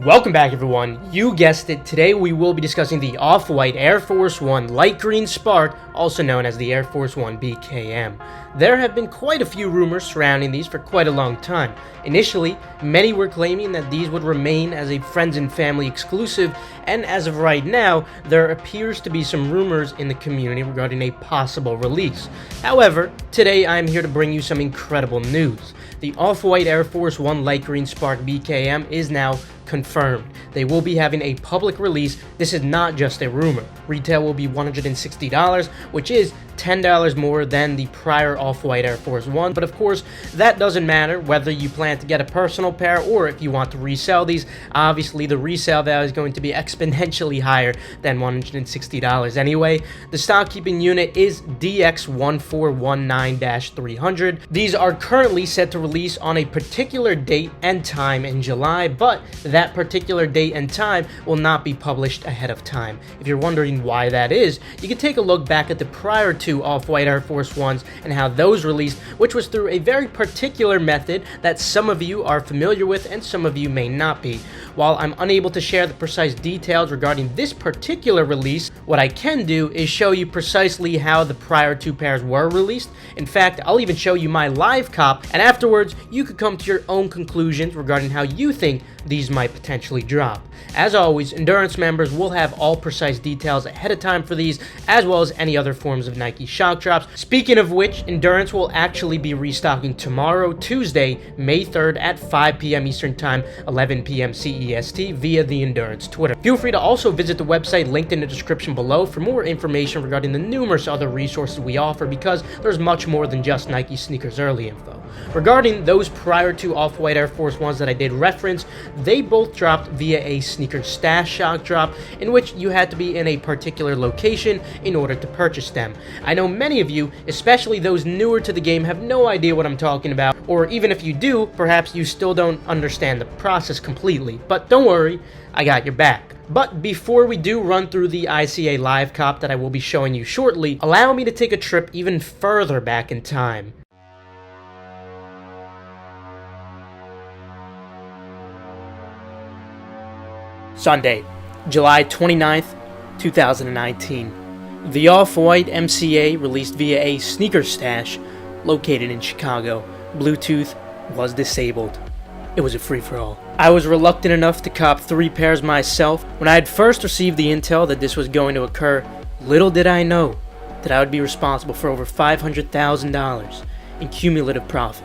Welcome back, everyone. You guessed it, today we will be discussing the Off-White Air Force One Light Green Spark, also known as the Air Force One BKM. There have been quite a few rumors surrounding these for quite a long time. Initially, many were claiming that these would remain as a friends and family exclusive, and as of right now, there appears to be some rumors in the community regarding a possible release. However, today I am here to bring you some incredible news. The Off-White Air Force One Light Green Spark BKM is now confirmed. They will be having a public release. This is not just a rumor. Retail will be $160, which is $10 more than the prior Off-White Air Force One, but of course that doesn't matter whether you plan to get a personal pair or if you want to resell these. Obviously the resale value is going to be exponentially higher than $160 anyway. The stock keeping unit is DX1419-300. These are currently set to release on a particular date and time in July, but that particular date and time will not be published ahead of time. If you're wondering why that is, you can take a look back at the prior two Off-White Air Force Ones and how those released, which was through a very particular method that some of you are familiar with and some of you may not be. While I'm unable to share the precise details regarding this particular release, what I can do is show you precisely how the prior two pairs were released. In fact, I'll even show you my live cop, and afterwards you could come to your own conclusions regarding how you think these might potentially drop. As always, Endurance members will have all precise details ahead of time for these, as well as any other forms of Nike shock drops. Speaking of which, Endurance will actually be restocking tomorrow, Tuesday, May 3rd at 5 p.m. Eastern Time, 11 p.m. CEST via the Endurance Twitter. Feel free to also visit the website linked in the description below for more information regarding the numerous other resources we offer, because there's much more than just Nike sneakers early info. Regarding those prior two Off-White Air Force Ones that I did reference, they both dropped via a sneaker stash shock drop in which you had to be in a particular location in order to purchase them. I know many of you, especially those newer to the game, have no idea what I'm talking about, or even if you do, perhaps you still don't understand the process completely. But don't worry, I got your back. But before we do run through the ICA live cop that I will be showing you shortly, allow me to take a trip even further back in time. Sunday, July 29th, 2019. The Off-White MCA released via a sneaker stash located in Chicago. Bluetooth was disabled. It was a free-for-all. I was reluctant enough to cop 3 pairs myself. When I had first received the intel that this was going to occur, little did I know that I would be responsible for over $500,000 in cumulative profit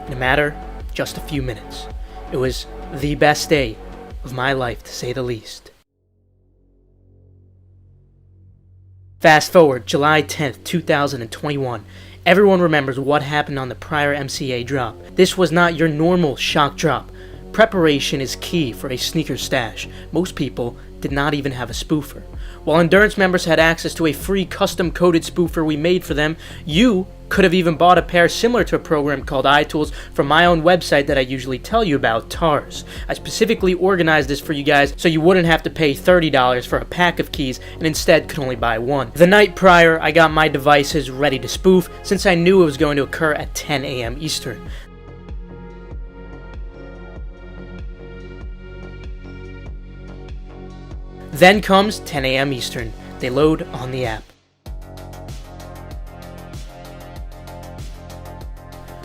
in a matter of just a few minutes. It was the best day of my life, to say the least. Fast forward, July 10th, 2021. Everyone remembers what happened on the prior MCA drop. This was not your normal shock drop. Preparation is key for a sneaker stash. Most people did not even have a spoofer. While Endurance members had access to a free custom-coded spoofer we made for them, you could have even bought a pair similar to a program called iTools from my own website that I usually tell you about, TARS. I specifically organized this for you guys so you wouldn't have to pay $30 for a pack of keys and instead could only buy one. The night prior, I got my devices ready to spoof since I knew it was going to occur at 10 a.m. Eastern. Then comes 10 a.m. Eastern. They load on the app.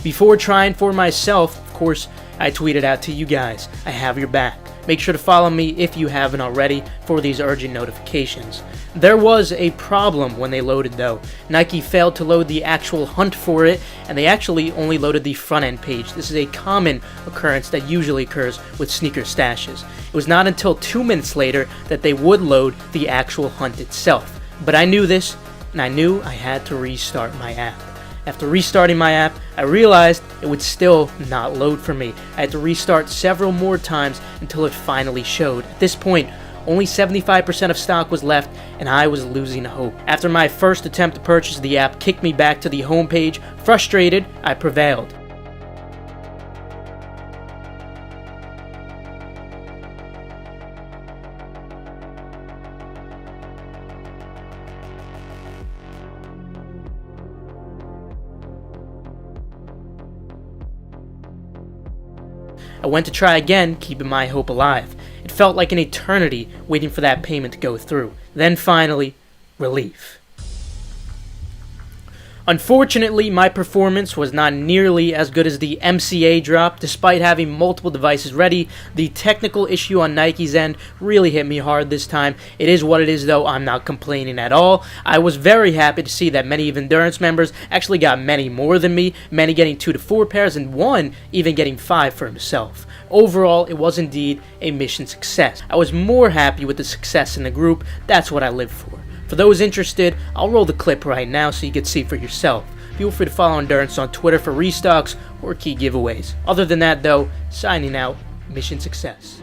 Before trying for myself, of course, I tweeted out to you guys, I have your back. Make sure to follow me if you haven't already for these urgent notifications. There was a problem when they loaded though. Nike failed to load the actual hunt for it, and they actually only loaded the front end page. This is a common occurrence that usually occurs with sneaker stashes. It was not until 2 minutes later that they would load the actual hunt itself. But I knew this, and I knew I had to restart my app. After restarting my app, I realized it would still not load for me. I had to restart several more times until it finally showed. At this point, only 75% of stock was left, and I was losing hope. After my first attempt to purchase, the app kicked me back to the home page. Frustrated, I prevailed. I went to try again, keeping my hope alive. It felt like an eternity waiting for that payment to go through. Then finally, relief. Unfortunately, my performance was not nearly as good as the MCA drop. Despite having multiple devices ready, the technical issue on Nike's end really hit me hard this time. It is what it is though, I'm not complaining at all. I was very happy to see that many of Endurance members actually got many more than me, many getting 2 to 4 pairs and one even getting 5 for himself. Overall, it was indeed a mission success. I was more happy with the success in the group. That's what I live for. For those interested, I'll roll the clip right now so you can see for yourself. Feel free to follow Endurance on Twitter for restocks or key giveaways. Other than that though, signing out, mission success.